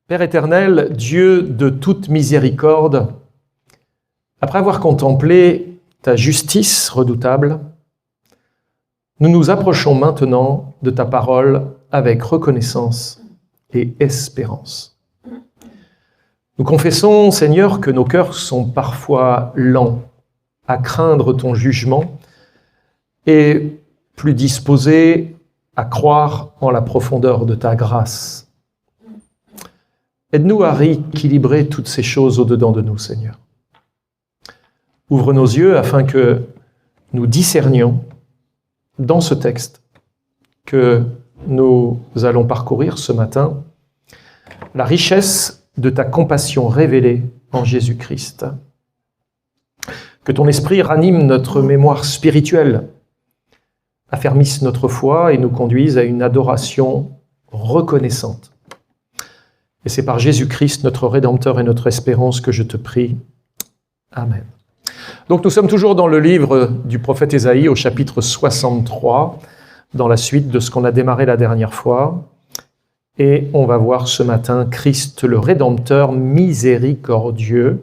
Père éternel, Dieu de toute miséricorde, après avoir contemplé ta justice redoutable, nous nous approchons maintenant de ta parole avec reconnaissance et espérance. Nous confessons, Seigneur, que nos cœurs sont parfois lents à craindre ton jugement et plus disposés à croire en la profondeur de ta grâce. Aide-nous à rééquilibrer toutes ces choses au-dedans de nous, Seigneur. Ouvre nos yeux afin que nous discernions dans ce texte que nous allons parcourir ce matin la richesse de ta compassion révélée en Jésus-Christ. Que ton esprit ranime notre mémoire spirituelle, affermisse notre foi et nous conduise à une adoration reconnaissante. Et c'est par Jésus-Christ, notre Rédempteur et notre espérance, que je te prie. Amen. Donc nous sommes toujours dans le livre du prophète Ésaïe, au chapitre 63, dans la suite de ce qu'on a démarré la dernière fois. Et on va voir ce matin Christ le Rédempteur miséricordieux.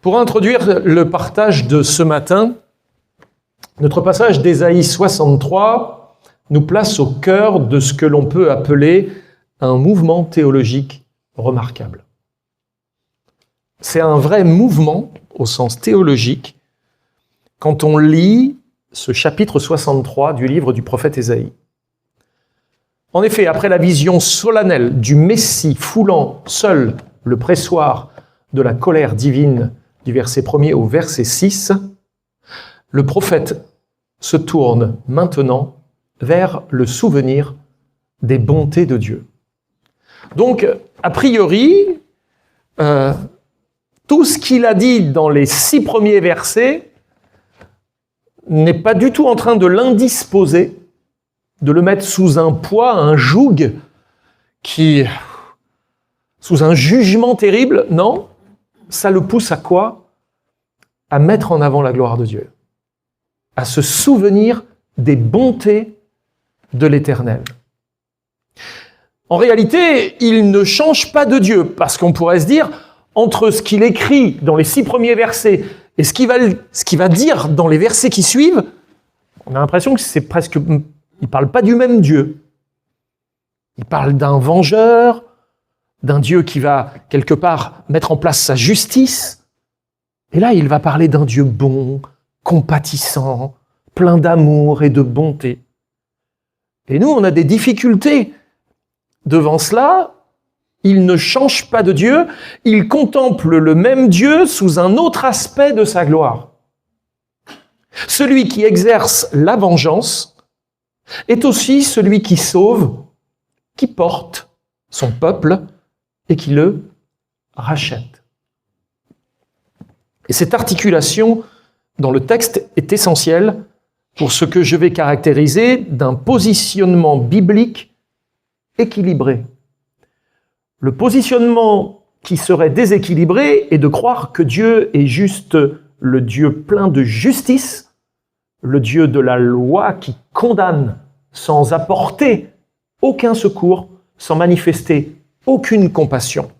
Pour introduire le partage de ce matin, notre passage d'Ésaïe 63 nous place au cœur de ce que l'on peut appeler un mouvement théologique remarquable. C'est un vrai mouvement au sens théologique quand on lit ce chapitre 63 du livre du prophète Ésaïe. En effet, après la vision solennelle du Messie foulant seul le pressoir de la colère divine du verset 1er au verset 6, le prophète se tourne maintenant vers le souvenir des bontés de Dieu. Donc, a priori, tout ce qu'il a dit dans les 6 premiers versets n'est pas du tout en train de l'indisposer, de le mettre sous un poids, un joug, sous un jugement terrible. Non, ça le pousse à quoi? À mettre en avant la gloire de Dieu, à se souvenir des bontés de l'Éternel. En réalité, il ne change pas de Dieu, parce qu'on pourrait se dire, entre ce qu'il écrit dans les 6 premiers versets et ce qu'il va dire dans les versets qui suivent, on a l'impression que c'est presque... Il ne parle pas du même Dieu. Il parle d'un vengeur, d'un Dieu qui va, quelque part, mettre en place sa justice. Et là, il va parler d'un Dieu bon, compatissant, plein d'amour et de bonté. Et nous, on a des difficultés devant cela. Il ne change pas de Dieu, il contemple le même Dieu sous un autre aspect de sa gloire. Celui qui exerce la vengeance est aussi celui qui sauve, qui porte son peuple et qui le rachète. Et cette articulation dans le texte est essentielle pour ce que je vais caractériser d'un positionnement biblique équilibré. Le positionnement qui serait déséquilibré est de croire que Dieu est juste le Dieu plein de justice, le Dieu de la loi qui condamne sans apporter aucun secours, sans manifester aucune compassion.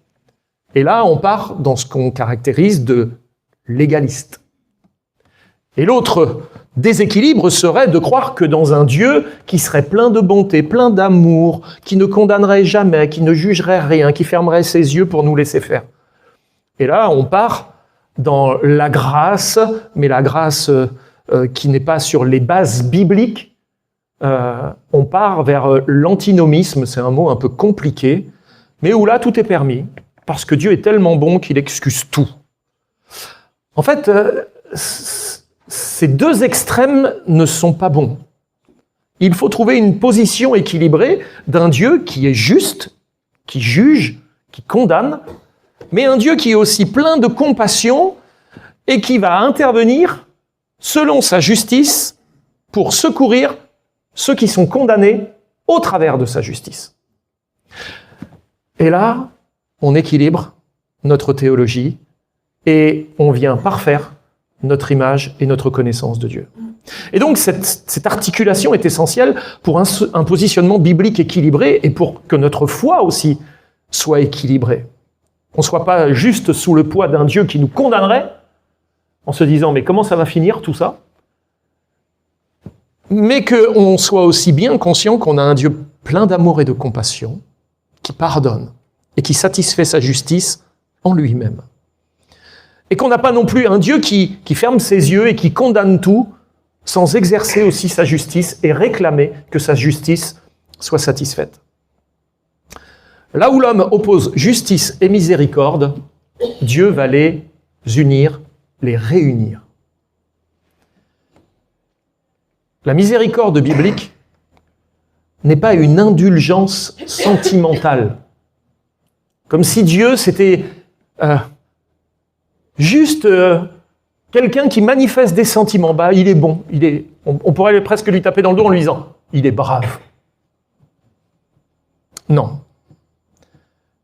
Et là, on part dans ce qu'on caractérise de légaliste. Et l'autre déséquilibre serait de croire que dans un Dieu qui serait plein de bonté, plein d'amour, qui ne condamnerait jamais, qui ne jugerait rien, qui fermerait ses yeux pour nous laisser faire. Et là, on part dans la grâce, mais la grâce qui n'est pas sur les bases bibliques. On part vers l'antinomisme, c'est un mot un peu compliqué, mais où là, tout est permis, parce que Dieu est tellement bon qu'il excuse tout. En fait, ces deux extrêmes ne sont pas bons. Il faut trouver une position équilibrée d'un Dieu qui est juste, qui juge, qui condamne, mais un Dieu qui est aussi plein de compassion et qui va intervenir selon sa justice pour secourir ceux qui sont condamnés au travers de sa justice. Et là, on équilibre notre théologie et on vient parfaire notre image et notre connaissance de Dieu. Et donc cette articulation est essentielle pour un positionnement biblique équilibré et pour que notre foi aussi soit équilibrée. On ne soit pas juste sous le poids d'un Dieu qui nous condamnerait en se disant « mais comment ça va finir tout ça ?» mais qu'on soit aussi bien conscient qu'on a un Dieu plein d'amour et de compassion, qui pardonne et qui satisfait sa justice en lui-même. Et qu'on n'a pas non plus un Dieu qui ferme ses yeux et qui condamne tout sans exercer aussi sa justice et réclamer que sa justice soit satisfaite. Là où l'homme oppose justice et miséricorde, Dieu va les unir, les réunir. La miséricorde biblique n'est pas une indulgence sentimentale. Comme si Dieu, c'était juste quelqu'un qui manifeste des sentiments. Bah, il est bon, on pourrait presque lui taper dans le dos en lui disant « il est brave ». Non.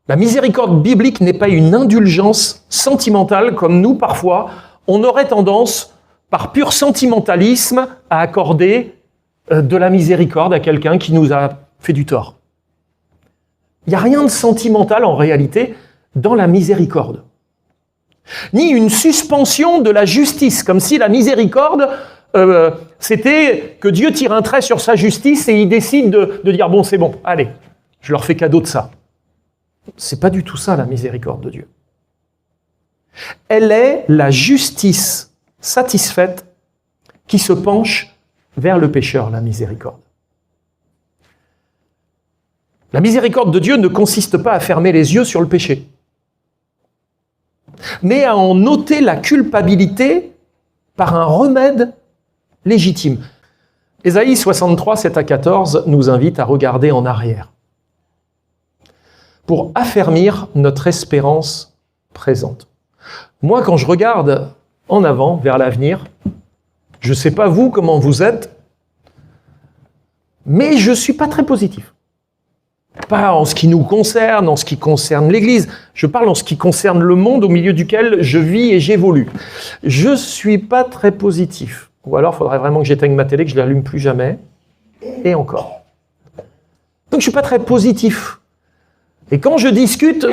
La miséricorde biblique n'est pas une indulgence sentimentale comme nous, parfois, on aurait tendance, par pur sentimentalisme, à accorder de la miséricorde à quelqu'un qui nous a fait du tort. Il n'y a rien de sentimental en réalité dans la miséricorde. Ni une suspension de la justice, comme si la miséricorde, c'était que Dieu tire un trait sur sa justice et il décide de dire « bon, c'est bon, allez, je leur fais cadeau de ça ». C'est pas du tout ça la miséricorde de Dieu. Elle est la justice satisfaite qui se penche vers le pécheur, la miséricorde. La miséricorde de Dieu ne consiste pas à fermer les yeux sur le péché, mais à en ôter la culpabilité par un remède légitime. Ésaïe 63, 7-14 nous invite à regarder en arrière pour affermir notre espérance présente. Moi, quand je regarde en avant, vers l'avenir, je ne sais pas vous comment vous êtes, mais je ne suis pas très positif. Pas en ce qui nous concerne, en ce qui concerne l'Église. Je parle en ce qui concerne le monde au milieu duquel je vis et j'évolue. Je ne suis pas très positif. Ou alors, il faudrait vraiment que j'éteigne ma télé, que je ne l'allume plus jamais. Et encore. Donc, je ne suis pas très positif. Et quand je discute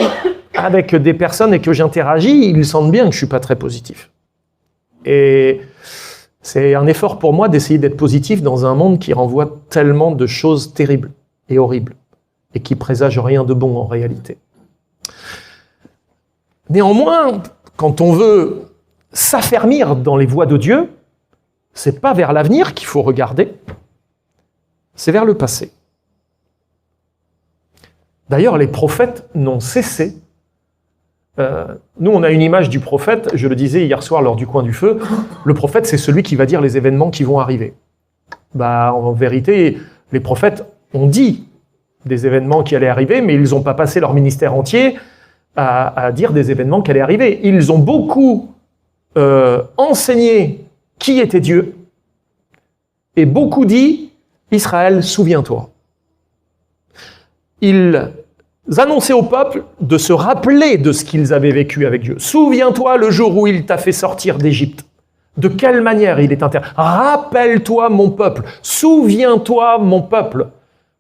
avec des personnes et que j'interagis, ils sentent bien que je ne suis pas très positif. Et c'est un effort pour moi d'essayer d'être positif dans un monde qui renvoie tellement de choses terribles et horribles et qui présage rien de bon en réalité. Néanmoins, quand on veut s'affermir dans les voies de Dieu, c'est pas vers l'avenir qu'il faut regarder, c'est vers le passé. D'ailleurs, les prophètes n'ont cessé. Nous, on a une image du prophète, je le disais hier soir lors du coin du feu, le prophète, c'est celui qui va dire les événements qui vont arriver. Bah, en vérité, les prophètes ont dit des événements qui allaient arriver, mais ils n'ont pas passé leur ministère entier à dire des événements qui allaient arriver. Ils ont beaucoup enseigné qui était Dieu, et beaucoup dit « Israël, souviens-toi ». Ils annonçaient au peuple de se rappeler de ce qu'ils avaient vécu avec Dieu. Souviens-toi le jour où il t'a fait sortir d'Égypte. De quelle manière il est interdit. Rappelle-toi mon peuple. Souviens-toi mon peuple.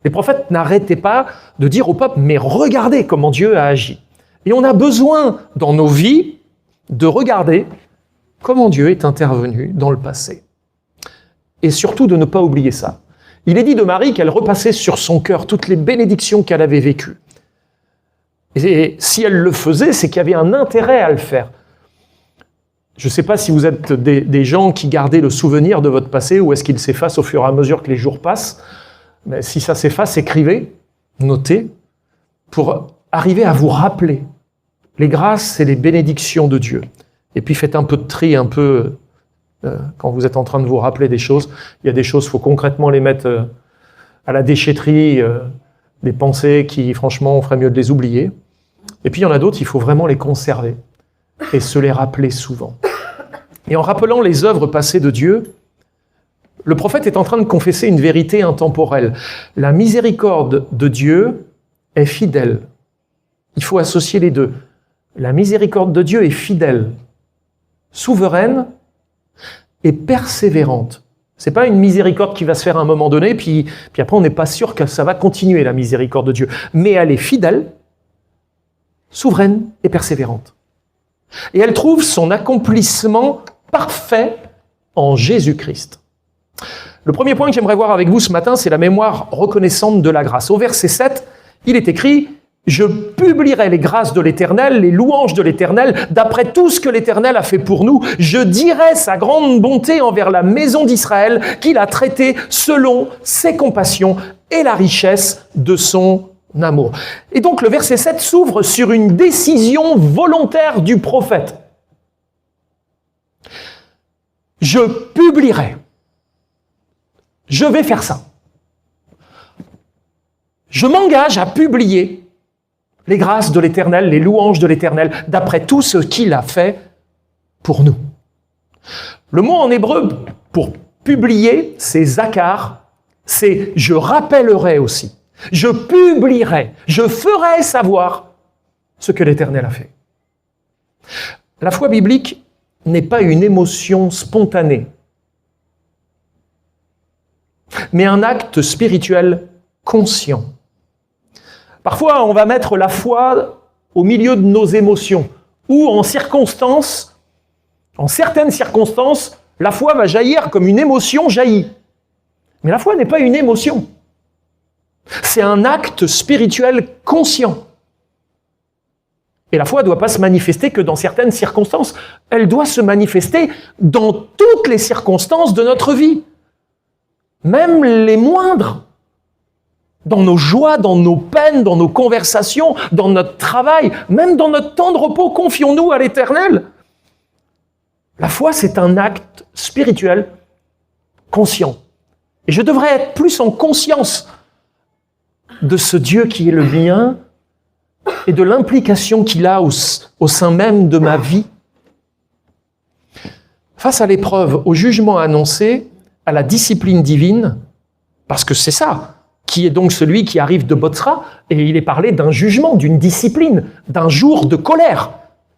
Les prophètes n'arrêtaient pas de dire au peuple, mais regardez comment Dieu a agi. Et on a besoin dans nos vies de regarder comment Dieu est intervenu dans le passé. Et surtout de ne pas oublier ça. Il est dit de Marie qu'elle repassait sur son cœur toutes les bénédictions qu'elle avait vécues. Et si elle le faisait, c'est qu'il y avait un intérêt à le faire. Je ne sais pas si vous êtes des gens qui gardez le souvenir de votre passé ou est-ce qu'il s'efface au fur et à mesure que les jours passent. Mais si ça s'efface, écrivez, notez, pour arriver à vous rappeler les grâces et les bénédictions de Dieu. Et puis faites un peu de tri, un peu... quand vous êtes en train de vous rappeler des choses, il y a des choses, il faut concrètement les mettre à la déchetterie, des pensées qui, franchement, on ferait mieux de les oublier. Et puis il y en a d'autres, il faut vraiment les conserver et se les rappeler souvent. Et en rappelant les œuvres passées de Dieu, le prophète est en train de confesser une vérité intemporelle. La miséricorde de Dieu est fidèle. Il faut associer les deux. La miséricorde de Dieu est fidèle, souveraine et persévérante. C'est pas une miséricorde qui va se faire à un moment donné, puis après on n'est pas sûr que ça va continuer, la miséricorde de Dieu. Mais elle est fidèle, souveraine et persévérante. Et elle trouve son accomplissement parfait en Jésus-Christ. Le premier point que j'aimerais voir avec vous ce matin, c'est la mémoire reconnaissante de la grâce. Au verset 7, il est écrit « Je publierai les grâces de l'Éternel, les louanges de l'Éternel, d'après tout ce que l'Éternel a fait pour nous. Je dirai sa grande bonté envers la maison d'Israël, qu'il a traitée selon ses compassions et la richesse de son amour. » Et donc le verset 7 s'ouvre sur une décision volontaire du prophète. Je publierai. Je vais faire ça. Je m'engage à publier les grâces de l'Éternel, les louanges de l'Éternel, d'après tout ce qu'il a fait pour nous. Le mot en hébreu pour publier, c'est zakar, c'est je rappellerai aussi. Je publierai, je ferai savoir ce que l'Éternel a fait. La foi biblique n'est pas une émotion spontanée, mais un acte spirituel conscient. Parfois, on va mettre la foi au milieu de nos émotions, ou en certaines circonstances, la foi va jaillir comme une émotion jaillit. Mais la foi n'est pas une émotion. C'est un acte spirituel conscient. Et la foi ne doit pas se manifester que dans certaines circonstances. Elle doit se manifester dans toutes les circonstances de notre vie. Même les moindres. Dans nos joies, dans nos peines, dans nos conversations, dans notre travail, même dans notre temps de repos, confions-nous à l'Éternel. La foi, c'est un acte spirituel conscient. Et je devrais être plus en conscience de ce Dieu qui est le mien et de l'implication qu'il a au sein même de ma vie. Face à l'épreuve, au jugement annoncé, à la discipline divine, parce que c'est ça, qui est donc celui qui arrive de Botsra, et il est parlé d'un jugement, d'une discipline, d'un jour de colère.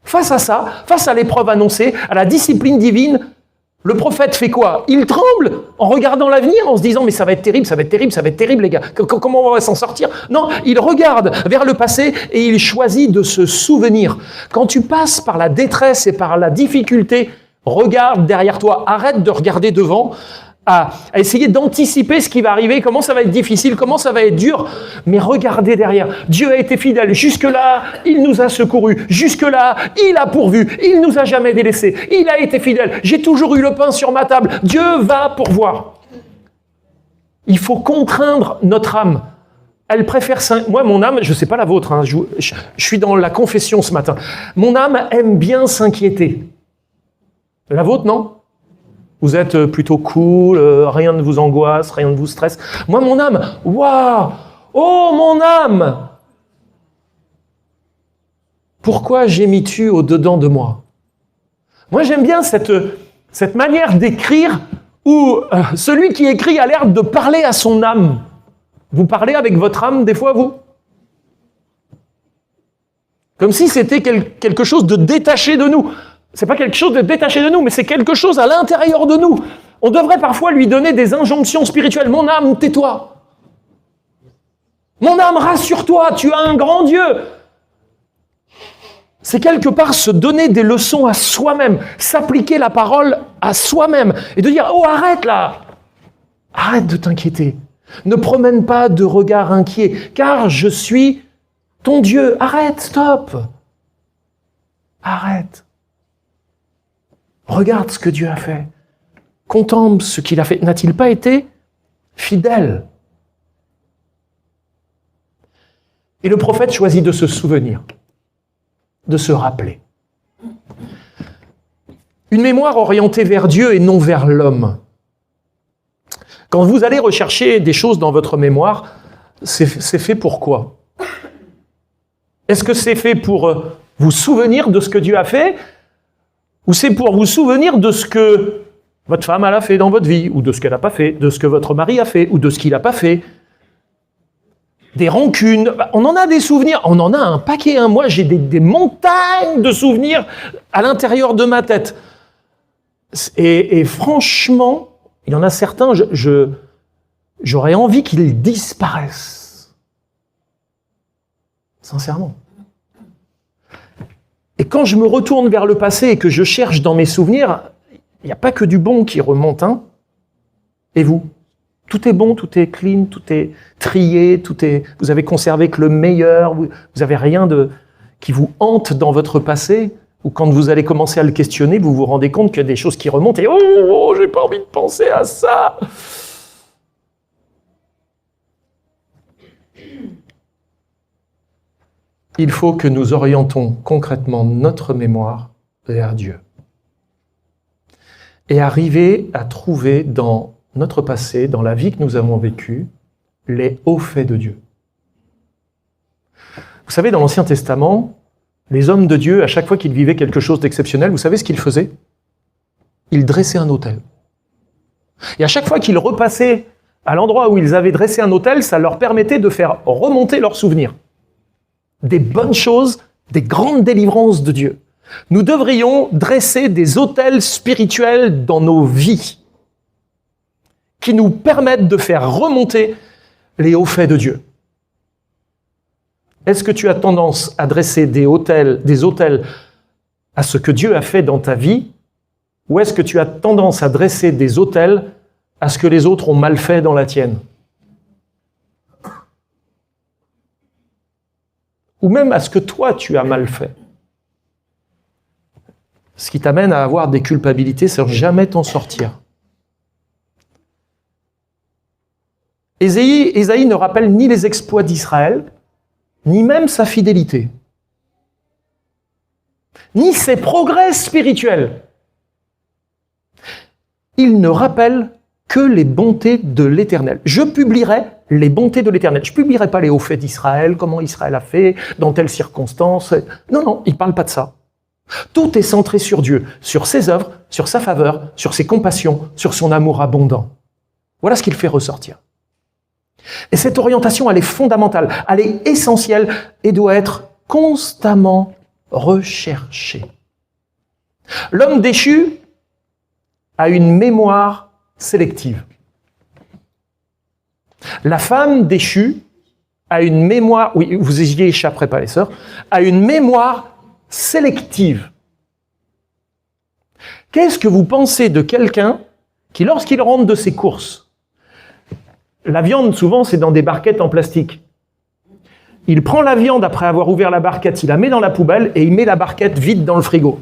Face à ça, face à l'épreuve annoncée, à la discipline divine, le prophète fait quoi? Il tremble en regardant l'avenir, en se disant « mais ça va être terrible, ça va être terrible, ça va être terrible les gars, comment on va s'en sortir ?» Non, il regarde vers le passé et il choisit de se souvenir. Quand tu passes par la détresse et par la difficulté, regarde derrière toi, arrête de regarder devant, à essayer d'anticiper ce qui va arriver, comment ça va être difficile, comment ça va être dur, mais regardez derrière. Dieu a été fidèle. Jusque-là, il nous a secourus. Jusque-là, il a pourvu. Il nous a jamais délaissés. Il a été fidèle. J'ai toujours eu le pain sur ma table. Dieu va pourvoir. Il faut contraindre notre âme. Elle préfère... Moi, mon âme, je ne sais pas la vôtre, hein, je suis dans la confession ce matin. Mon âme aime bien s'inquiéter. La vôtre, non ? Vous êtes plutôt cool, rien ne vous angoisse, rien ne vous stresse. Moi, mon âme, waouh! Oh, mon âme! Pourquoi gémis-tu au-dedans de moi? Moi, j'aime bien cette manière d'écrire où celui qui écrit a l'air de parler à son âme. Vous parlez avec votre âme des fois, vous? Comme si c'était quelque chose de détaché de nous. C'est pas quelque chose de détaché de nous, mais c'est quelque chose à l'intérieur de nous. On devrait parfois lui donner des injonctions spirituelles. Mon âme, tais-toi. Mon âme, rassure-toi, tu as un grand Dieu. C'est quelque part se donner des leçons à soi-même, s'appliquer la parole à soi-même et de dire « Oh, arrête là! Arrête de t'inquiéter. Ne promène pas de regard inquiet, car je suis ton Dieu. Arrête, stop. Arrête. Regarde ce que Dieu a fait. Contemple ce qu'il a fait. N'a-t-il pas été fidèle? » Et le prophète choisit de se souvenir, de se rappeler. Une mémoire orientée vers Dieu et non vers l'homme. Quand vous allez rechercher des choses dans votre mémoire, c'est fait pour quoi? Est-ce que c'est fait pour vous souvenir de ce que Dieu a fait? Ou c'est pour vous souvenir de ce que votre femme a fait dans votre vie, ou de ce qu'elle n'a pas fait, de ce que votre mari a fait, ou de ce qu'il n'a pas fait? Des rancunes, on en a des souvenirs, on en a un paquet. Moi, j'ai des montagnes de souvenirs à l'intérieur de ma tête. Et franchement, il y en a certains, j'aurais envie qu'ils disparaissent. Sincèrement. Et quand je me retourne vers le passé et que je cherche dans mes souvenirs, il n'y a pas que du bon qui remonte, hein. Et vous? Tout est bon, tout est clean, tout est trié, vous avez conservé que le meilleur, vous n'avez rien qui vous hante dans votre passé, ou quand vous allez commencer à le questionner, vous vous rendez compte qu'il y a des choses qui remontent et « Oh, j'ai pas envie de penser à ça !» Il faut que nous orientons concrètement notre mémoire vers Dieu et arriver à trouver dans notre passé, dans la vie que nous avons vécue, les hauts faits de Dieu. Vous savez, dans l'Ancien Testament, les hommes de Dieu, à chaque fois qu'ils vivaient quelque chose d'exceptionnel, vous savez ce qu'ils faisaient? Ils dressaient un autel. Et à chaque fois qu'ils repassaient à l'endroit où ils avaient dressé un autel, ça leur permettait de faire remonter leurs souvenirs. Des bonnes choses, des grandes délivrances de Dieu. Nous devrions dresser des autels spirituels dans nos vies qui nous permettent de faire remonter les hauts faits de Dieu. Est-ce que tu as tendance à dresser des autels à ce que Dieu a fait dans ta vie, ou est-ce que tu as tendance à dresser des autels à ce que les autres ont mal fait dans la tienne? Ou même à ce que toi, tu as mal fait. Ce qui t'amène à avoir des culpabilités sans jamais t'en sortir. Ésaïe ne rappelle ni les exploits d'Israël, ni même sa fidélité, ni ses progrès spirituels. Il ne rappelle que les bontés de l'Éternel. Je publierai les bontés de l'Éternel. Je ne publierai pas les hauts faits d'Israël, comment Israël a fait, dans telles circonstances. Non, il ne parle pas de ça. Tout est centré sur Dieu, sur ses œuvres, sur sa faveur, sur ses compassions, sur son amour abondant. Voilà ce qu'il fait ressortir. Et cette orientation, elle est fondamentale, elle est essentielle et doit être constamment recherchée. L'homme déchu a une mémoire sélective. La femme déchue a une mémoire, oui, vous y échapperez pas les sœurs, a une mémoire sélective. Qu'est-ce que vous pensez de quelqu'un qui, lorsqu'il rentre de ses courses, la viande, souvent, c'est dans des barquettes en plastique. Il prend la viande après avoir ouvert la barquette, il la met dans la poubelle et il met la barquette vide dans le frigo.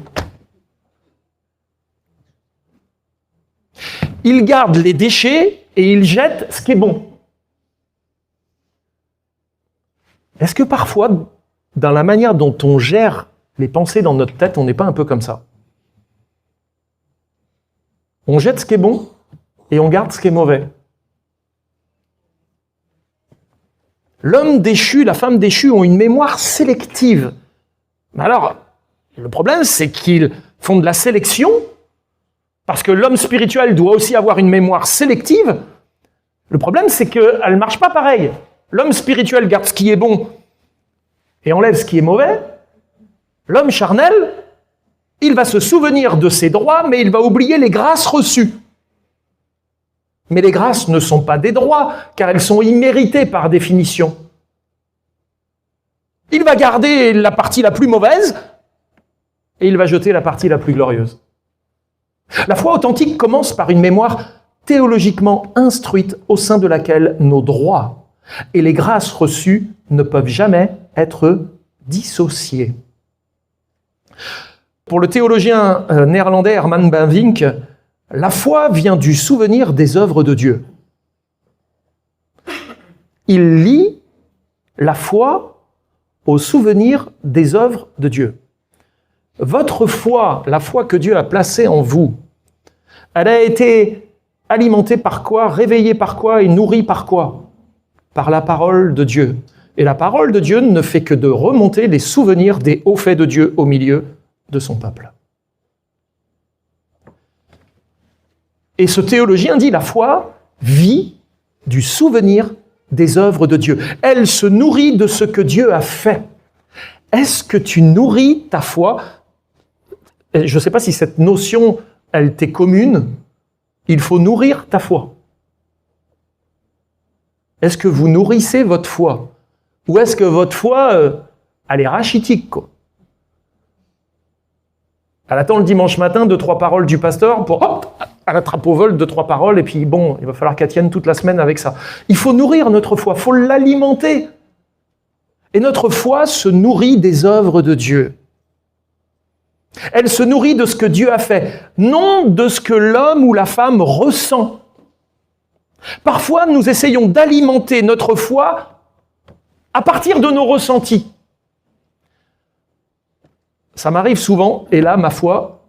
Il garde les déchets et il jette ce qui est bon. Est-ce que parfois, dans la manière dont on gère les pensées dans notre tête, on n'est pas un peu comme ça? On jette ce qui est bon et on garde ce qui est mauvais. L'homme déchu, la femme déchue ont une mémoire sélective. Mais alors, le problème, c'est qu'ils font de la sélection, parce que l'homme spirituel doit aussi avoir une mémoire sélective. Le problème, c'est qu'elle ne marche pas pareil. L'homme spirituel garde ce qui est bon et enlève ce qui est mauvais. L'homme charnel, il va se souvenir de ses droits, mais il va oublier les grâces reçues. Mais les grâces ne sont pas des droits, car elles sont imméritées par définition. Il va garder la partie la plus mauvaise, et il va jeter la partie la plus glorieuse. La foi authentique commence par une mémoire théologiquement instruite au sein de laquelle nos droits et les grâces reçues ne peuvent jamais être dissociés. Pour le théologien néerlandais Herman Bavinck, la foi vient du souvenir des œuvres de Dieu. Il lie la foi au souvenir des œuvres de Dieu. Votre foi, la foi que Dieu a placée en vous, elle a été alimentée par quoi, réveillée par quoi et nourrie par quoi? Par la parole de Dieu. Et la parole de Dieu ne fait que de remonter les souvenirs des hauts faits de Dieu au milieu de son peuple. Et ce théologien dit la foi vit du souvenir des œuvres de Dieu. Elle se nourrit de ce que Dieu a fait. Est-ce que tu nourris ta foi? Je ne sais pas si cette notion, elle t'est commune, il faut nourrir ta foi. Est-ce que vous nourrissez votre foi? Ou est-ce que votre foi, elle est rachitique, quoi? Elle attend le dimanche matin 2-3 paroles du pasteur pour, hop, elle attrape au vol 2-3 paroles, et puis bon, il va falloir qu'elle tienne toute la semaine avec ça. Il faut nourrir notre foi, il faut l'alimenter. Et notre foi se nourrit des œuvres de Dieu. Elle se nourrit de ce que Dieu a fait, non de ce que l'homme ou la femme ressent. Parfois, nous essayons d'alimenter notre foi à partir de nos ressentis. Ça m'arrive souvent, et là, ma foi,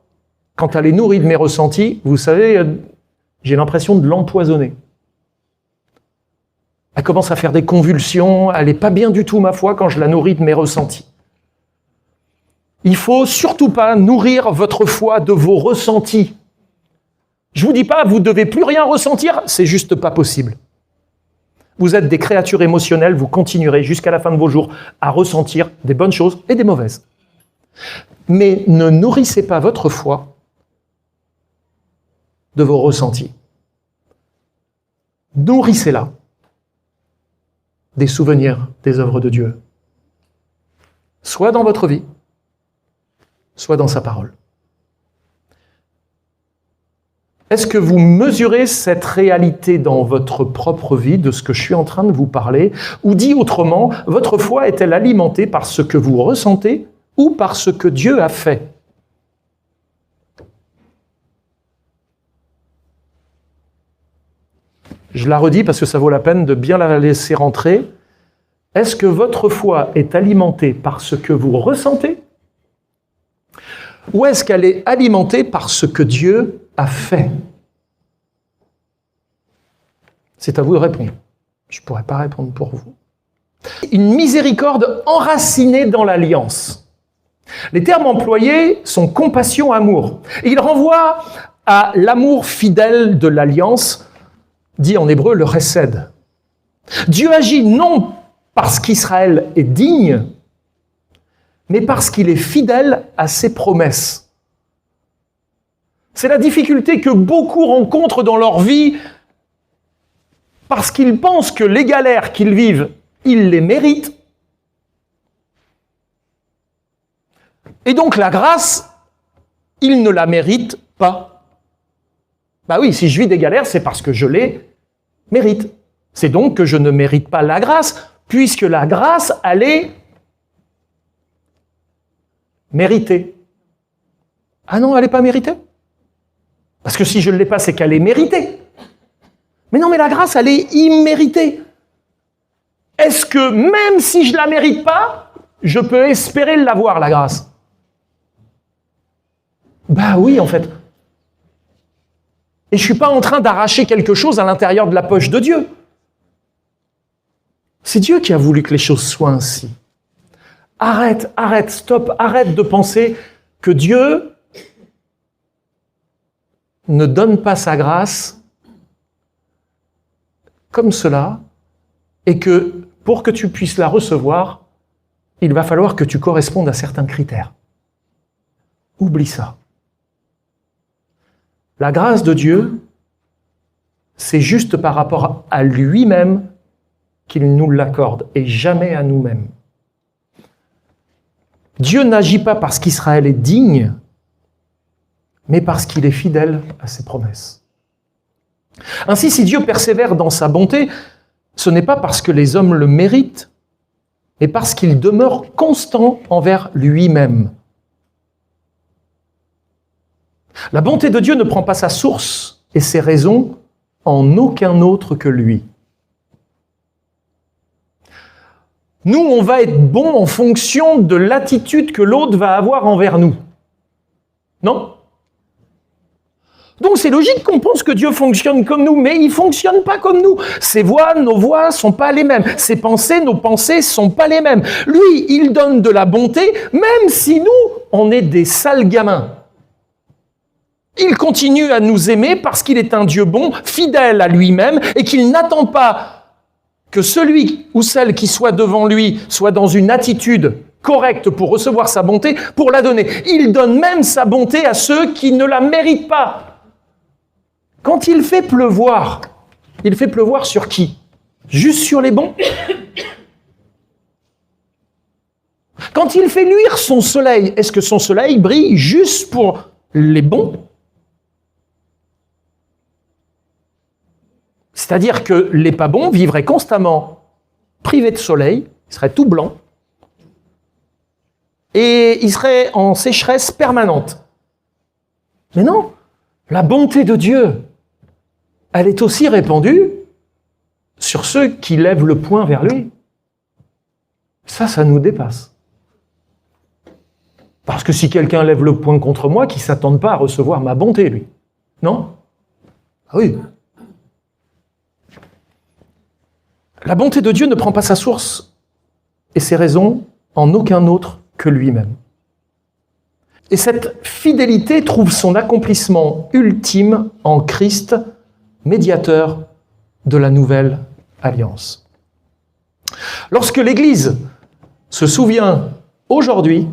quand elle est nourrie de mes ressentis, vous savez, j'ai l'impression de l'empoisonner. Elle commence à faire des convulsions, elle n'est pas bien du tout, ma foi, quand je la nourris de mes ressentis. Il ne faut surtout pas nourrir votre foi de vos ressentis. Je ne vous dis pas, vous ne devez plus rien ressentir, c'est juste pas possible. Vous êtes des créatures émotionnelles, vous continuerez jusqu'à la fin de vos jours à ressentir des bonnes choses et des mauvaises. Mais ne nourrissez pas votre foi de vos ressentis. Nourrissez-la des souvenirs des œuvres de Dieu, soit dans votre vie, soit dans sa parole. Est-ce que vous mesurez cette réalité dans votre propre vie de ce que je suis en train de vous parler? Ou dit autrement, votre foi est-elle alimentée par ce que vous ressentez ou par ce que Dieu a fait? Je la redis parce que ça vaut la peine de bien la laisser rentrer. Est-ce que votre foi est alimentée par ce que vous ressentez? Ou est-ce qu'elle est alimentée par ce que Dieu a fait? C'est à vous de répondre. Je ne pourrais pas répondre pour vous. Une miséricorde enracinée dans l'alliance. Les termes employés sont compassion, amour. Et ils renvoient à l'amour fidèle de l'alliance, dit en hébreu le chesed. Dieu agit non parce qu'Israël est digne, mais parce qu'il est fidèle à ses promesses. C'est la difficulté que beaucoup rencontrent dans leur vie parce qu'ils pensent que les galères qu'ils vivent, ils les méritent. Et donc la grâce, ils ne la méritent pas. Bah oui, si je vis des galères, c'est parce que je les mérite. C'est donc que je ne mérite pas la grâce, puisque la grâce, elle est méritée. Ah non, elle n'est pas méritée? Parce que si je ne l'ai pas, c'est qu'elle est méritée. Mais non, mais la grâce, elle est imméritée. Est-ce que même si je ne la mérite pas, je peux espérer l'avoir, la grâce? Ben oui, en fait. Et je ne suis pas en train d'arracher quelque chose à l'intérieur de la poche de Dieu. C'est Dieu qui a voulu que les choses soient ainsi. Arrête, stop, arrête de penser que Dieu ne donne pas sa grâce comme cela, et que pour que tu puisses la recevoir, il va falloir que tu correspondes à certains critères. Oublie ça. La grâce de Dieu, c'est juste par rapport à lui-même qu'il nous l'accorde, et jamais à nous-mêmes. Dieu n'agit pas parce qu'Israël est digne, mais parce qu'il est fidèle à ses promesses. Ainsi, si Dieu persévère dans sa bonté, ce n'est pas parce que les hommes le méritent, mais parce qu'il demeure constant envers lui-même. La bonté de Dieu ne prend pas sa source et ses raisons en aucun autre que lui. Nous, on va être bon en fonction de l'attitude que l'autre va avoir envers nous. Non? Donc c'est logique qu'on pense que Dieu fonctionne comme nous, mais il ne fonctionne pas comme nous. Ses voix, nos voix ne sont pas les mêmes. Ses pensées, nos pensées ne sont pas les mêmes. Lui, il donne de la bonté, même si nous, on est des sales gamins. Il continue à nous aimer parce qu'il est un Dieu bon, fidèle à lui-même, et qu'il n'attend pas que celui ou celle qui soit devant lui soit dans une attitude corrects pour recevoir sa bonté, pour la donner. Il donne même sa bonté à ceux qui ne la méritent pas. Quand il fait pleuvoir sur qui? Juste sur les bons? Quand il fait luire son soleil, est-ce que son soleil brille juste pour les bons? C'est-à-dire que les pas bons vivraient constamment privés de soleil, ils seraient tout blancs, et ils seraient en sécheresse permanente. Mais non, la bonté de Dieu, elle est aussi répandue sur ceux qui lèvent le poing vers lui. Ça nous dépasse. Parce que si quelqu'un lève le poing contre moi, qu'il ne s'attende pas à recevoir ma bonté, lui. Non? Ah oui. La bonté de Dieu ne prend pas sa source et ses raisons en aucun autre que lui-même. Et cette fidélité trouve son accomplissement ultime en Christ, médiateur de la nouvelle alliance. Lorsque l'Église se souvient aujourd'hui,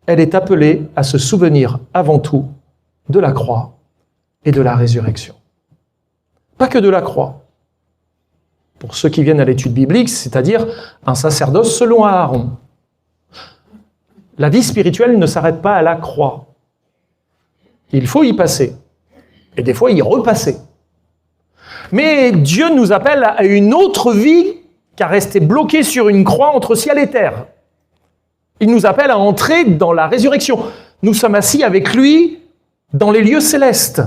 elle est appelée à se souvenir avant tout de la croix et de la résurrection. Pas que de la croix. Pour ceux qui viennent à l'étude biblique, c'est-à-dire un sacerdoce selon Aaron. La vie spirituelle ne s'arrête pas à la croix. Il faut y passer. Et des fois y repasser. Mais Dieu nous appelle à une autre vie qu'à rester bloqué sur une croix entre ciel et terre. Il nous appelle à entrer dans la résurrection. Nous sommes assis avec lui dans les lieux célestes.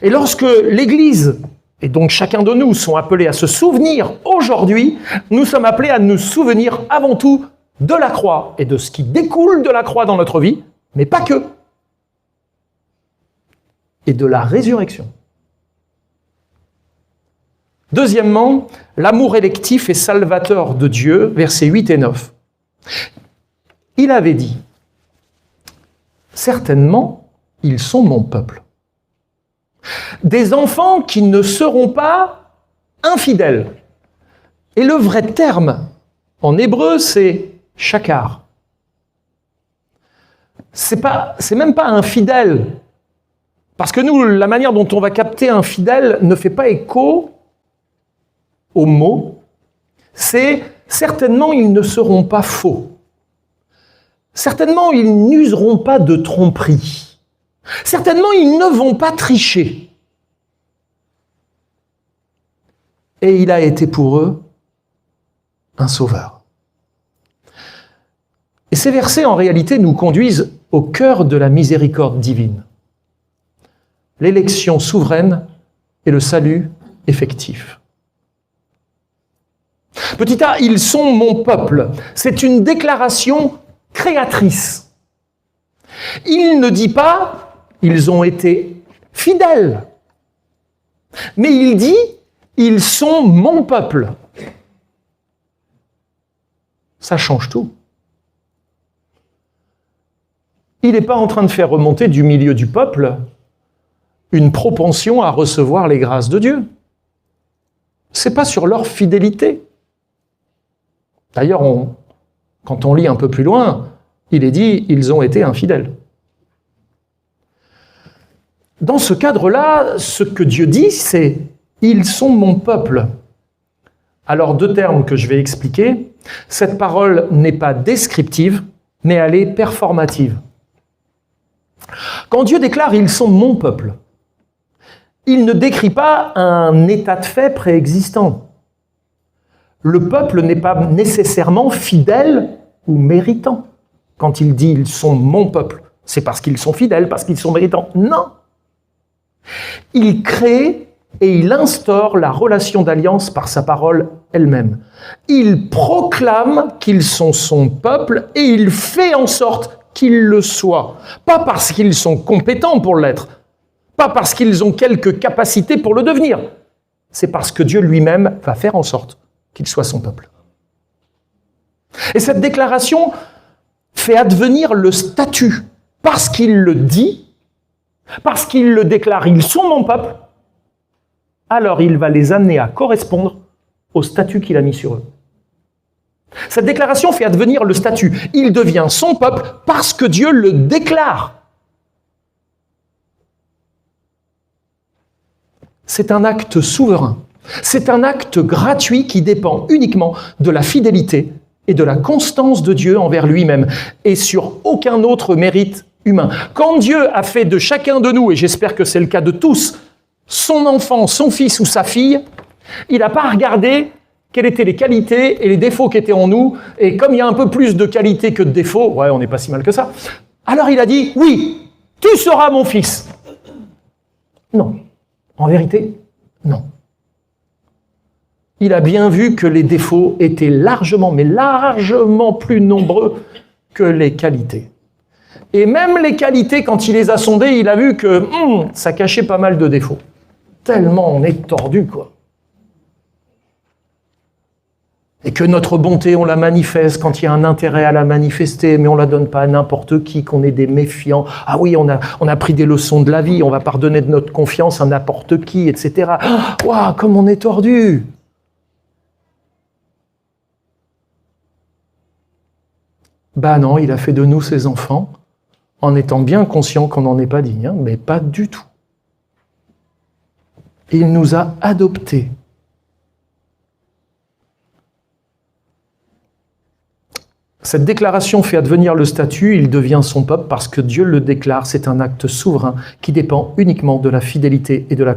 Et lorsque l'Église, et donc chacun de nous, sont appelés à se souvenir aujourd'hui, nous sommes appelés à nous souvenir avant tout de la croix et de ce qui découle de la croix dans notre vie, mais pas que. Et de la résurrection. Deuxièmement, l'amour électif et salvateur de Dieu, versets 8 et 9. Il avait dit, « Certainement, ils sont mon peuple. Des enfants qui ne seront pas infidèles. » Et le vrai terme, en hébreu, c'est « shakar ». C'est même pas infidèle. Parce que nous, la manière dont on va capter infidèle ne fait pas écho au mot, c'est certainement ils ne seront pas faux. Certainement ils n'useront pas de tromperie. Certainement ils ne vont pas tricher. Et il a été pour eux un sauveur. Et ces versets en réalité nous conduisent au cœur de la miséricorde divine. L'élection souveraine et le salut effectif. Petit a, ils sont mon peuple. C'est une déclaration créatrice. Il ne dit pas, ils ont été fidèles. Mais il dit, ils sont mon peuple. Ça change tout. Il n'est pas en train de faire remonter du milieu du peuple une propension à recevoir les grâces de Dieu. C'est pas sur leur fidélité. D'ailleurs, quand on lit un peu plus loin, il est dit « ils ont été infidèles ». Dans ce cadre-là, ce que Dieu dit, c'est « ils sont mon peuple ». Alors, deux termes que je vais expliquer. Cette parole n'est pas descriptive, mais elle est performative. Quand Dieu déclare « ils sont mon peuple », il ne décrit pas un état de fait préexistant. Le peuple n'est pas nécessairement fidèle ou méritant. Quand il dit « ils sont mon peuple », c'est parce qu'ils sont fidèles, parce qu'ils sont méritants. Non. Il crée et il instaure la relation d'alliance par sa parole elle-même. Il proclame qu'ils sont son peuple et il fait en sorte qu'ils le soient. Pas parce qu'ils sont compétents pour l'être, pas parce qu'ils ont quelques capacités pour le devenir. C'est parce que Dieu lui-même va faire en sorte qu'il soit son peuple. Et cette déclaration fait advenir le statut, parce qu'il le dit, parce qu'il le déclare, ils sont mon peuple, alors il va les amener à correspondre au statut qu'il a mis sur eux. Cette déclaration fait advenir le statut. Il devient son peuple parce que Dieu le déclare. C'est un acte souverain. C'est un acte gratuit qui dépend uniquement de la fidélité et de la constance de Dieu envers lui-même et sur aucun autre mérite humain. Quand Dieu a fait de chacun de nous, et j'espère que c'est le cas de tous, son enfant, son fils ou sa fille, il n'a pas regardé quelles étaient les qualités et les défauts qui étaient en nous, et comme il y a un peu plus de qualités que de défauts, ouais, on n'est pas si mal que ça, alors il a dit, oui, tu seras mon fils. Non. En vérité, non. Il a bien vu que les défauts étaient largement, mais largement plus nombreux que les qualités. Et même les qualités, quand il les a sondées, il a vu que ça cachait pas mal de défauts. Tellement on est tordu, quoi. Et que notre bonté, on la manifeste quand il y a un intérêt à la manifester, mais on ne la donne pas à n'importe qui, qu'on est des méfiants. Ah oui, on a pris des leçons de la vie, on va pardonner de notre confiance à n'importe qui, etc. Waouh, comme on est tordu! Ben non, il a fait de nous ses enfants, en étant bien conscient qu'on n'en est pas digne, hein, mais pas du tout. Il nous a adoptés. Cette déclaration fait advenir le statut, il devient son peuple parce que Dieu le déclare, c'est un acte souverain qui dépend uniquement de la fidélité et de la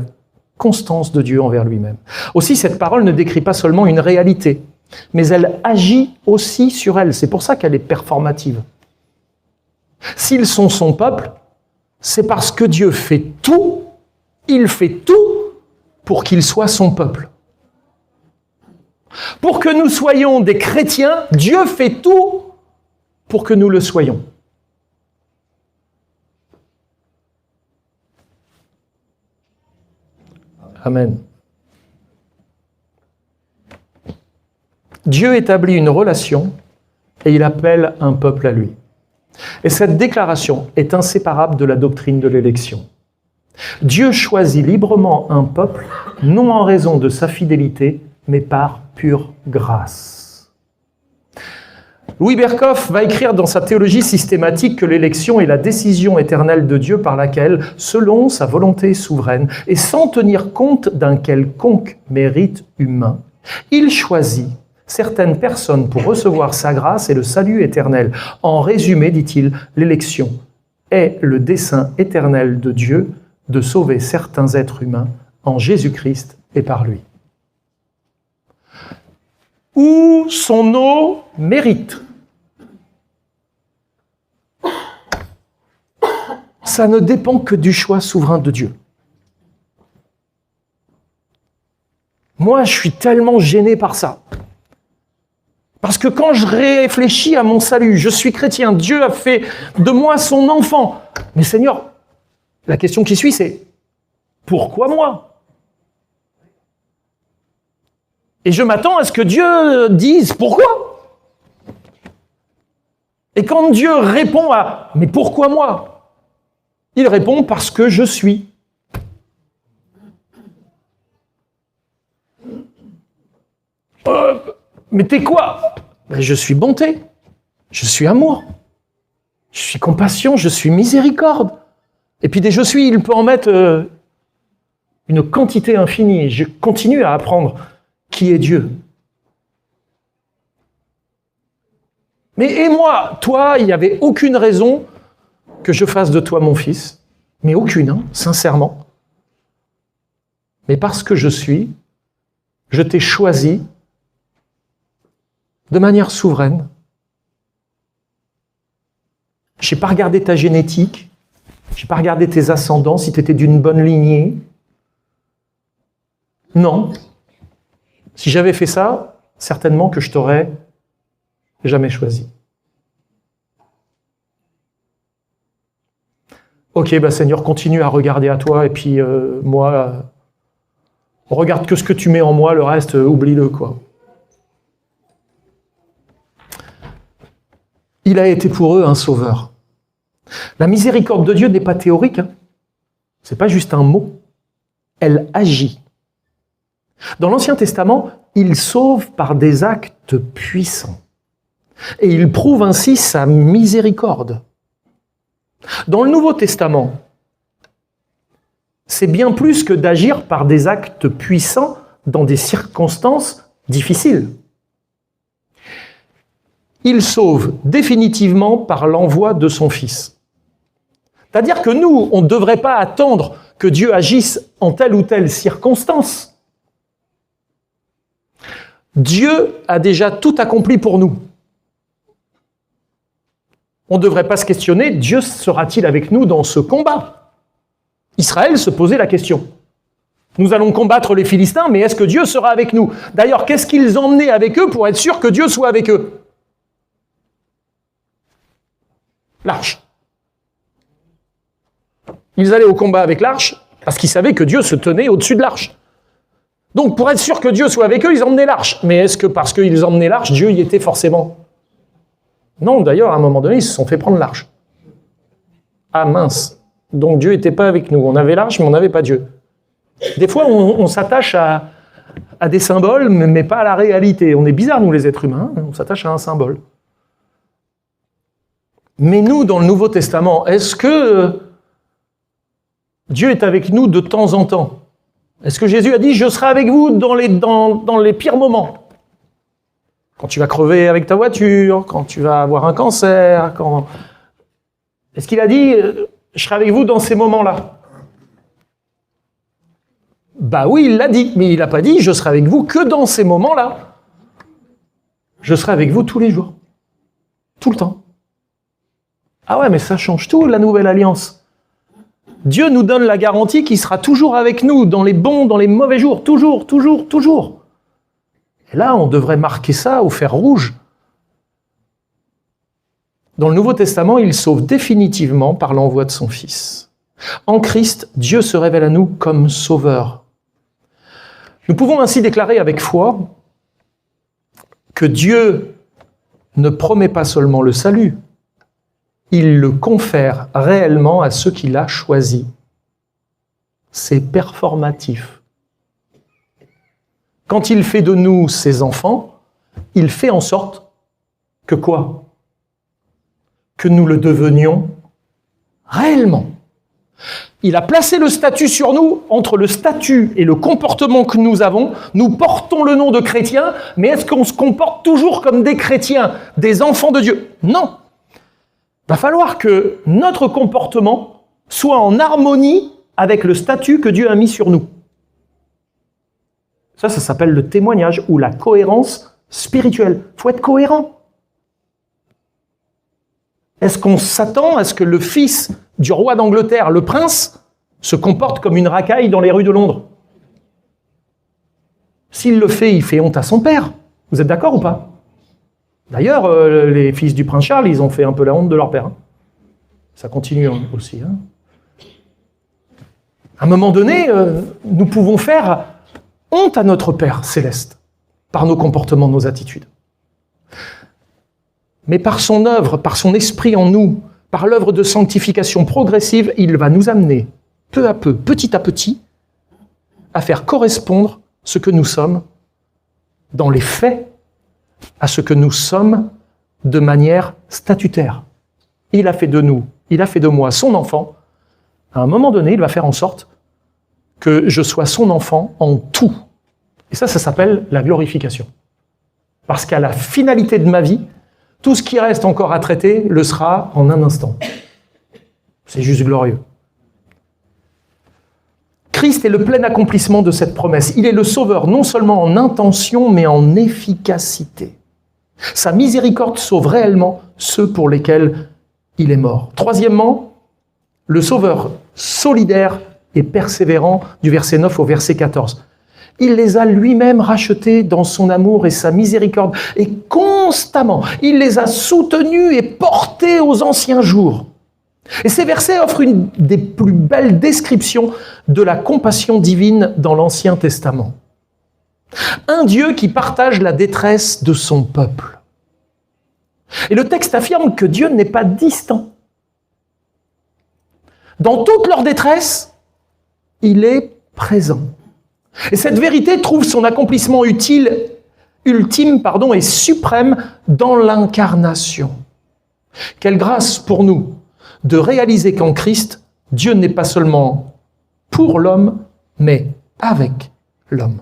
constance de Dieu envers lui-même. Aussi, cette parole ne décrit pas seulement une réalité, mais elle agit aussi sur elle, c'est pour ça qu'elle est performative. S'ils sont son peuple, c'est parce que Dieu fait tout, il fait tout pour qu'il soit son peuple. Pour que nous soyons des chrétiens, Dieu fait tout pour que nous le soyons. Amen. Dieu établit une relation et il appelle un peuple à lui. Et cette déclaration est inséparable de la doctrine de l'élection. Dieu choisit librement un peuple, non en raison de sa fidélité, mais par pure grâce. Louis Berkhoff va écrire dans sa théologie systématique que l'élection est la décision éternelle de Dieu par laquelle, selon sa volonté souveraine et sans tenir compte d'un quelconque mérite humain, il choisit certaines personnes pour recevoir sa grâce et le salut éternel. En résumé, dit-il, l'élection est le dessein éternel de Dieu de sauver certains êtres humains en Jésus-Christ et par lui. Où sont nos mérites? Ça ne dépend que du choix souverain de Dieu. Moi, je suis tellement gêné par ça. Parce que quand je réfléchis à mon salut, je suis chrétien, Dieu a fait de moi son enfant. Mais Seigneur, la question qui suit, c'est pourquoi moi? Et je m'attends à ce que Dieu dise pourquoi. Et quand Dieu répond à mais pourquoi moi? Il répond parce que je suis. Mais t'es quoi? Ben, je suis bonté, je suis amour, je suis compassion, je suis miséricorde. Et puis des je suis, il peut en mettre une quantité infinie. Et je continue à apprendre qui est Dieu. Mais et moi, toi, il n'y avait aucune raison que je fasse de toi mon fils, mais aucune, hein, sincèrement. Mais parce que je suis, je t'ai choisi de manière souveraine. Je n'ai pas regardé ta génétique, je n'ai pas regardé tes ascendants, si tu étais d'une bonne lignée. Non. Si j'avais fait ça, certainement que je t'aurais jamais choisi. Ok, bah Seigneur, continue à regarder à toi, et puis moi, regarde que ce que tu mets en moi, le reste, oublie-le, quoi. Il a été pour eux un sauveur. La miséricorde de Dieu n'est pas théorique, hein. C'est pas juste un mot. Elle agit. Dans l'Ancien Testament, il sauve par des actes puissants. Et il prouve ainsi sa miséricorde. Dans le Nouveau Testament, c'est bien plus que d'agir par des actes puissants dans des circonstances difficiles. Il sauve définitivement par l'envoi de son Fils. C'est-à-dire que nous, on ne devrait pas attendre que Dieu agisse en telle ou telle circonstance. Dieu a déjà tout accompli pour nous. On ne devrait pas se questionner, Dieu sera-t-il avec nous dans ce combat? Israël se posait la question. Nous allons combattre les Philistins, mais est-ce que Dieu sera avec nous? D'ailleurs, qu'est-ce qu'ils emmenaient avec eux pour être sûr que Dieu soit avec eux? L'arche. Ils allaient au combat avec l'arche parce qu'ils savaient que Dieu se tenait au-dessus de l'arche. Donc, pour être sûr que Dieu soit avec eux, ils emmenaient l'arche. Mais est-ce que parce qu'ils emmenaient l'arche, Dieu y était forcément? Non, d'ailleurs, à un moment donné, ils se sont fait prendre l'arche. Ah mince. Donc Dieu n'était pas avec nous. On avait l'arche, mais on n'avait pas Dieu. Des fois, on s'attache à des symboles, mais pas à la réalité. On est bizarres, nous, les êtres humains. On s'attache à un symbole. Mais nous, dans le Nouveau Testament, est-ce que Dieu est avec nous de temps en temps? Est-ce que Jésus a dit « Je serai avec vous dans les pires moments » ? Quand tu vas crever avec ta voiture, quand tu vas avoir un cancer, Est-ce qu'il a dit « Je serai avec vous dans ces moments-là » ? Bah oui, il l'a dit, mais il n'a pas dit « Je serai avec vous que dans ces moments-là ». Je serai avec vous tous les jours, tout le temps. Ah ouais, mais ça change tout, la nouvelle alliance. Dieu nous donne la garantie qu'il sera toujours avec nous, dans les bons, dans les mauvais jours, toujours, toujours, toujours. Et là, on devrait marquer ça au fer rouge. Dans le Nouveau Testament, il sauve définitivement par l'envoi de son Fils. En Christ, Dieu se révèle à nous comme sauveur. Nous pouvons ainsi déclarer avec foi que Dieu ne promet pas seulement le salut, il le confère réellement à ceux qu'il a choisis. C'est performatif. Quand il fait de nous ses enfants, il fait en sorte que quoi? Que nous le devenions réellement. Il a placé le statut sur nous. Entre le statut et le comportement que nous avons, nous portons le nom de chrétiens, mais est-ce qu'on se comporte toujours comme des chrétiens, des enfants de Dieu? Non. Il va falloir que notre comportement soit en harmonie avec le statut que Dieu a mis sur nous. Ça s'appelle le témoignage ou la cohérence spirituelle. Il faut être cohérent. Est-ce qu'on s'attend à ce que le fils du roi d'Angleterre, le prince, se comporte comme une racaille dans les rues de Londres? S'il le fait, il fait honte à son père. Vous êtes d'accord ou pas? D'ailleurs, les fils du prince Charles, ils ont fait un peu la honte de leur père. Ça continue aussi. À un moment donné, nous pouvons faire honte à notre Père céleste par nos comportements, nos attitudes. Mais par son œuvre, par son esprit en nous, par l'œuvre de sanctification progressive, il va nous amener peu à peu, petit à petit, à faire correspondre ce que nous sommes dans les faits à ce que nous sommes de manière statutaire. Il a fait de nous, il a fait de moi son enfant. À un moment donné, il va faire en sorte que je sois son enfant en tout. Et ça s'appelle la glorification. Parce qu'à la finalité de ma vie, tout ce qui reste encore à traiter le sera en un instant. C'est juste glorieux. Christ est le plein accomplissement de cette promesse. Il est le sauveur, non seulement en intention, mais en efficacité. Sa miséricorde sauve réellement ceux pour lesquels il est mort. Troisièmement, le sauveur solidaire et persévérant du verset 9 au verset 14. Il les a lui-même rachetés dans son amour et sa miséricorde. Et constamment, il les a soutenus et portés aux anciens jours. Et ces versets offrent une des plus belles descriptions de la compassion divine dans l'Ancien Testament. Un Dieu qui partage la détresse de son peuple. Et le texte affirme que Dieu n'est pas distant. Dans toute leur détresse, il est présent. Et cette vérité trouve son accomplissement utile ultime, et suprême dans l'incarnation. Quelle grâce pour nous de réaliser qu'en Christ, Dieu n'est pas seulement pour l'homme, mais avec l'homme.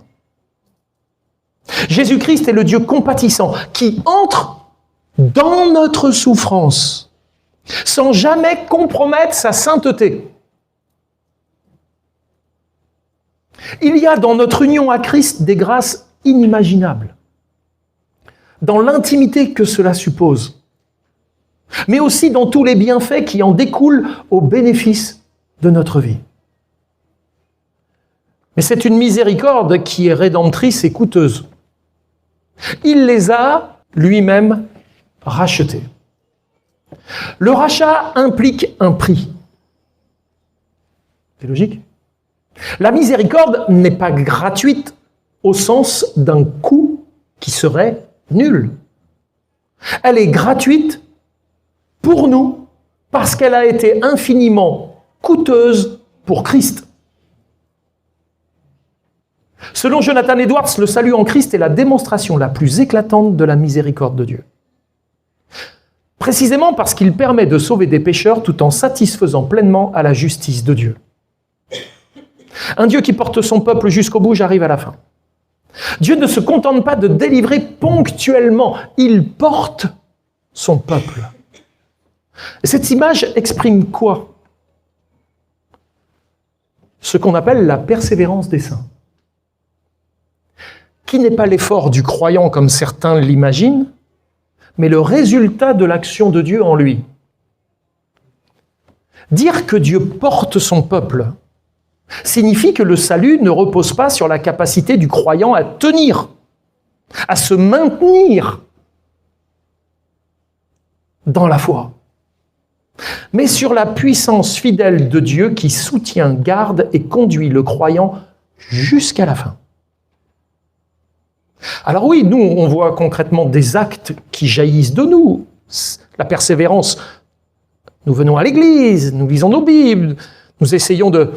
Jésus-Christ est le Dieu compatissant qui entre dans notre souffrance sans jamais compromettre sa sainteté. Il y a dans notre union à Christ des grâces inimaginables, dans l'intimité que cela suppose, mais aussi dans tous les bienfaits qui en découlent au bénéfice de notre vie. Mais c'est une miséricorde qui est rédemptrice et coûteuse. Il les a lui-même rachetés. Le rachat implique un prix. C'est logique. La miséricorde n'est pas gratuite au sens d'un coût qui serait nul. Elle est gratuite pour nous parce qu'elle a été infiniment coûteuse pour Christ. Selon Jonathan Edwards, le salut en Christ est la démonstration la plus éclatante de la miséricorde de Dieu. Précisément parce qu'il permet de sauver des pécheurs tout en satisfaisant pleinement à la justice de Dieu. Un Dieu qui porte son peuple jusqu'au bout, j'arrive à la fin. Dieu ne se contente pas de délivrer ponctuellement, il porte son peuple. Et cette image exprime quoi? Ce qu'on appelle la persévérance des saints. Qui n'est pas l'effort du croyant comme certains l'imaginent, mais le résultat de l'action de Dieu en lui. Dire que Dieu porte son peuple signifie que le salut ne repose pas sur la capacité du croyant à tenir, à se maintenir dans la foi, mais sur la puissance fidèle de Dieu qui soutient, garde et conduit le croyant jusqu'à la fin. Alors oui, nous, on voit concrètement des actes qui jaillissent de nous. La persévérance, nous venons à l'église, nous lisons nos Bibles, nous essayons de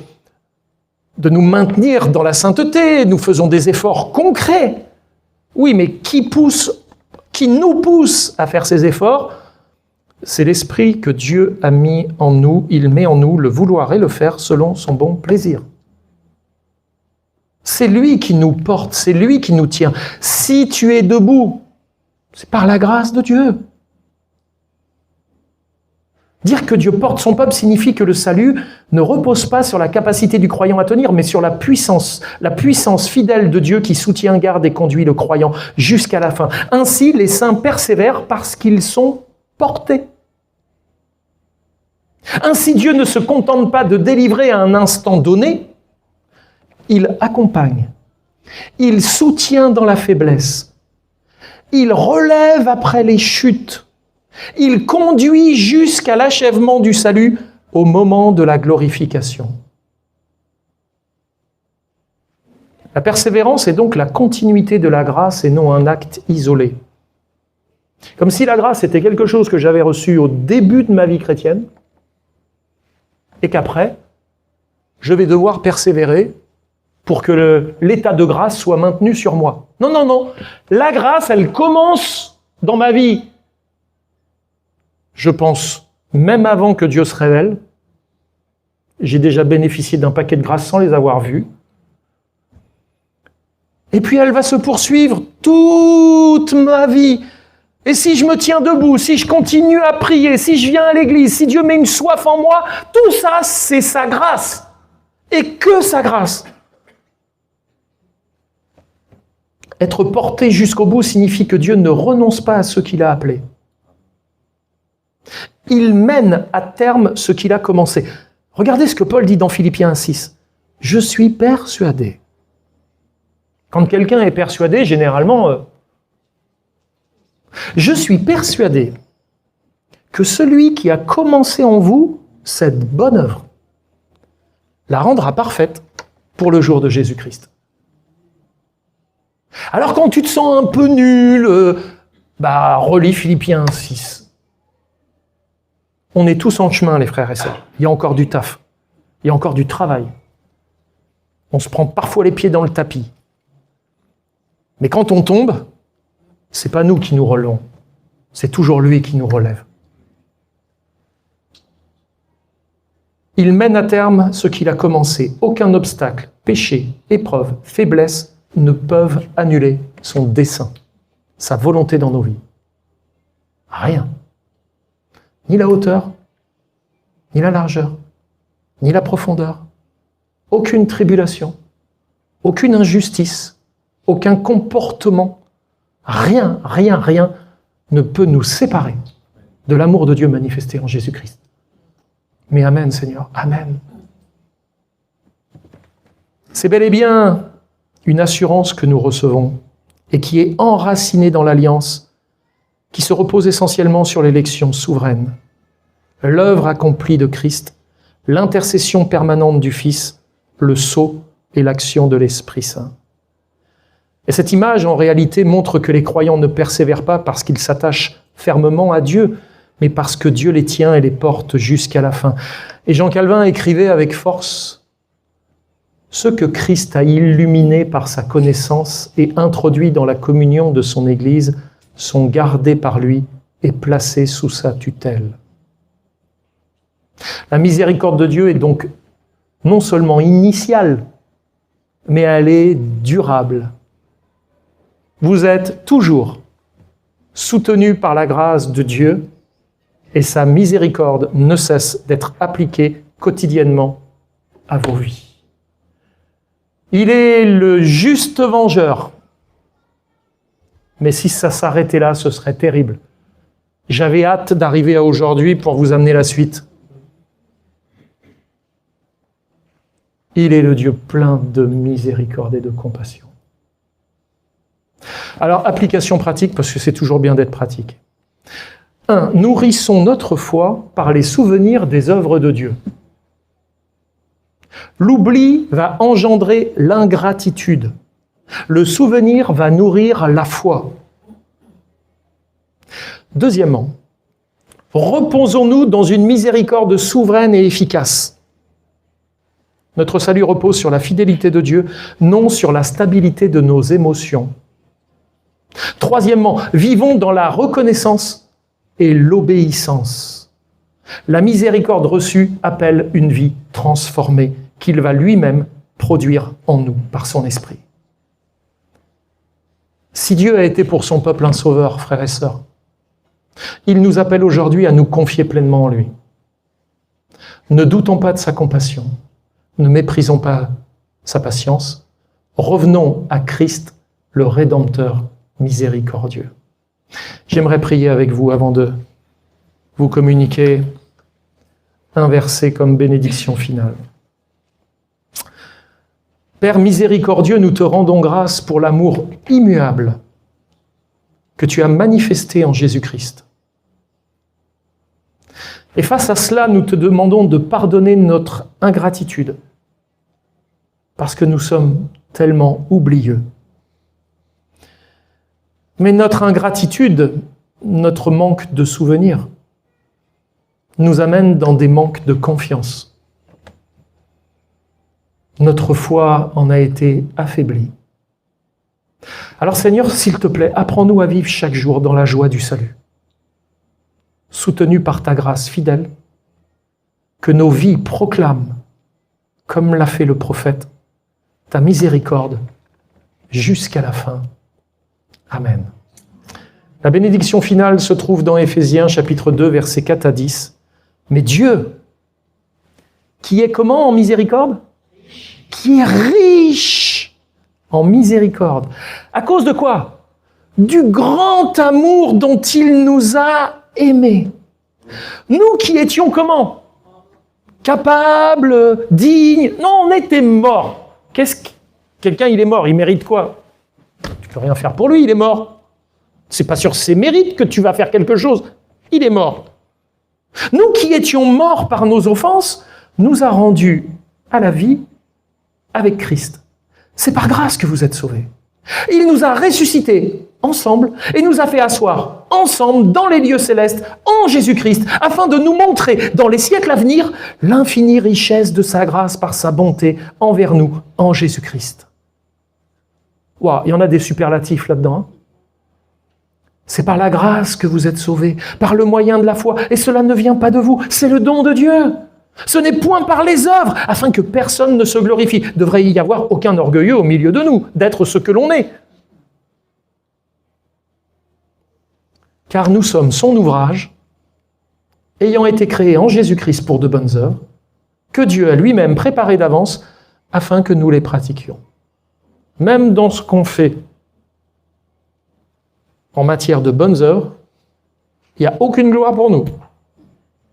nous maintenir dans la sainteté, nous faisons des efforts concrets. Oui, mais qui nous pousse à faire ces efforts? C'est l'esprit que Dieu a mis en nous, il met en nous le vouloir et le faire selon son bon plaisir. C'est lui qui nous porte, c'est lui qui nous tient. Si tu es debout, c'est par la grâce de Dieu. Dire que Dieu porte son peuple signifie que le salut ne repose pas sur la capacité du croyant à tenir, mais sur la puissance fidèle de Dieu qui soutient, garde et conduit le croyant jusqu'à la fin. Ainsi, les saints persévèrent parce qu'ils sont portés. Ainsi, Dieu ne se contente pas de délivrer à un instant donné, il accompagne, il soutient dans la faiblesse, il relève après les chutes, il conduit jusqu'à l'achèvement du salut au moment de la glorification. La persévérance est donc la continuité de la grâce et non un acte isolé. Comme si la grâce était quelque chose que j'avais reçu au début de ma vie chrétienne et qu'après, je vais devoir persévérer pour que l'état de grâce soit maintenu sur moi. Non, non, non. La grâce, elle commence dans ma vie. Je pense, même avant que Dieu se révèle, j'ai déjà bénéficié d'un paquet de grâces sans les avoir vues. Et puis elle va se poursuivre toute ma vie. Et si je me tiens debout, si je continue à prier, si je viens à l'église, si Dieu met une soif en moi, tout ça, c'est sa grâce. Et que sa grâce. Être porté jusqu'au bout signifie que Dieu ne renonce pas à ce qu'il a appelé. Il mène à terme ce qu'il a commencé. Regardez ce que Paul dit dans Philippiens 6. « Je suis persuadé ». Quand quelqu'un est persuadé, généralement, je suis persuadé que celui qui a commencé en vous cette bonne œuvre la rendra parfaite pour le jour de Jésus-Christ. Alors quand tu te sens un peu nul, relis Philippiens 6. On est tous en chemin, les frères et sœurs. Il y a encore du taf. Il y a encore du travail. On se prend parfois les pieds dans le tapis. Mais quand on tombe, c'est pas nous qui nous relevons, c'est toujours lui qui nous relève. Il mène à terme ce qu'il a commencé. Aucun obstacle, péché, épreuve, faiblesse ne peuvent annuler son dessein, sa volonté dans nos vies. Rien. Ni la hauteur, ni la largeur, ni la profondeur. Aucune tribulation, aucune injustice, aucun comportement. Rien ne peut nous séparer de l'amour de Dieu manifesté en Jésus-Christ. Mais amen, Seigneur, amen. C'est bel et bien une assurance que nous recevons et qui est enracinée dans l'alliance, qui se repose essentiellement sur l'élection souveraine, l'œuvre accomplie de Christ, l'intercession permanente du Fils, le sceau et l'action de l'Esprit Saint. Et cette image, en réalité, montre que les croyants ne persévèrent pas parce qu'ils s'attachent fermement à Dieu, mais parce que Dieu les tient et les porte jusqu'à la fin. Et Jean Calvin écrivait avec force « Ceux que Christ a illuminés par sa connaissance et introduits dans la communion de son Église sont gardés par lui et placés sous sa tutelle. » La miséricorde de Dieu est donc non seulement initiale, mais elle est durable. Vous êtes toujours soutenus par la grâce de Dieu et sa miséricorde ne cesse d'être appliquée quotidiennement à vos vies. Il est le juste vengeur. Mais si ça s'arrêtait là, ce serait terrible. J'avais hâte d'arriver à aujourd'hui pour vous amener la suite. Il est le Dieu plein de miséricorde et de compassion. Alors, application pratique, parce que c'est toujours bien d'être pratique. 1. Nourrissons notre foi par les souvenirs des œuvres de Dieu. L'oubli va engendrer l'ingratitude. Le souvenir va nourrir la foi. Deuxièmement, reposons-nous dans une miséricorde souveraine et efficace. Notre salut repose sur la fidélité de Dieu, non sur la stabilité de nos émotions. Troisièmement, vivons dans la reconnaissance et l'obéissance. La miséricorde reçue appelle une vie transformée qu'il va lui-même produire en nous par son esprit. Si Dieu a été pour son peuple un sauveur, frères et sœurs, il nous appelle aujourd'hui à nous confier pleinement en lui. Ne doutons pas de sa compassion, ne méprisons pas sa patience, revenons à Christ, le Rédempteur miséricordieux. J'aimerais prier avec vous avant de vous communiquer un verset comme bénédiction finale. Père miséricordieux, nous te rendons grâce pour l'amour immuable que tu as manifesté en Jésus-Christ. Et face à cela, nous te demandons de pardonner notre ingratitude, parce que nous sommes tellement oublieux. Mais notre ingratitude, notre manque de souvenirs, nous amène dans des manques de confiance. Notre foi en a été affaiblie. Alors Seigneur, s'il te plaît, apprends-nous à vivre chaque jour dans la joie du salut. Soutenus par ta grâce fidèle, que nos vies proclament, comme l'a fait le prophète, ta miséricorde jusqu'à la fin. Amen. La bénédiction finale se trouve dans Éphésiens chapitre 2, versets 4 à 10. Mais Dieu, qui est comment en miséricorde ? Qui est riche en miséricorde. À cause de quoi ? Du grand amour dont il nous a aimés. Nous qui étions comment ? Capables, dignes. Non, on était morts. Quelqu'un, il est mort, il mérite quoi ? Tu peux rien faire pour lui, il est mort. C'est pas sur ses mérites que tu vas faire quelque chose. Il est mort. Nous qui étions morts par nos offenses, nous a rendus à la vie avec Christ. C'est par grâce que vous êtes sauvés. Il nous a ressuscités ensemble et nous a fait asseoir ensemble dans les lieux célestes en Jésus-Christ, afin de nous montrer dans les siècles à venir l'infinie richesse de sa grâce par sa bonté envers nous en Jésus-Christ. Waouh, il y en a des superlatifs là-dedans. Hein. C'est par la grâce que vous êtes sauvés, par le moyen de la foi. Et cela ne vient pas de vous, c'est le don de Dieu. Ce n'est point par les œuvres, afin que personne ne se glorifie. Il ne devrait y avoir aucun orgueilleux au milieu de nous, d'être ce que l'on est. Car nous sommes son ouvrage, ayant été créés en Jésus-Christ pour de bonnes œuvres, que Dieu a lui-même préparées d'avance, afin que nous les pratiquions. Même dans ce qu'on fait en matière de bonnes œuvres, il n'y a aucune gloire pour nous.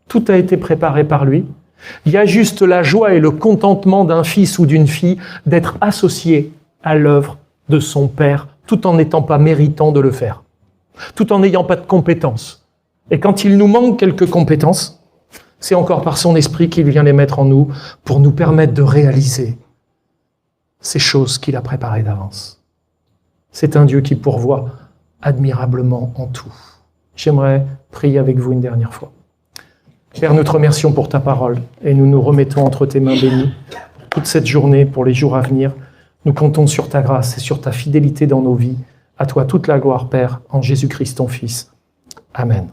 Tout a été préparé par lui. Il y a juste la joie et le contentement d'un fils ou d'une fille d'être associé à l'œuvre de son Père, tout en n'étant pas méritant de le faire, tout en n'ayant pas de compétences. Et quand il nous manque quelques compétences, c'est encore par son esprit qu'il vient les mettre en nous pour nous permettre de réaliser ces choses qu'il a préparées d'avance. C'est un Dieu qui pourvoit admirablement en tout. J'aimerais prier avec vous une dernière fois. Père, nous te remercions pour ta parole et nous nous remettons entre tes mains bénies pour toute cette journée, pour les jours à venir. Nous comptons sur ta grâce et sur ta fidélité dans nos vies. À toi toute la gloire, Père, en Jésus-Christ ton Fils. Amen.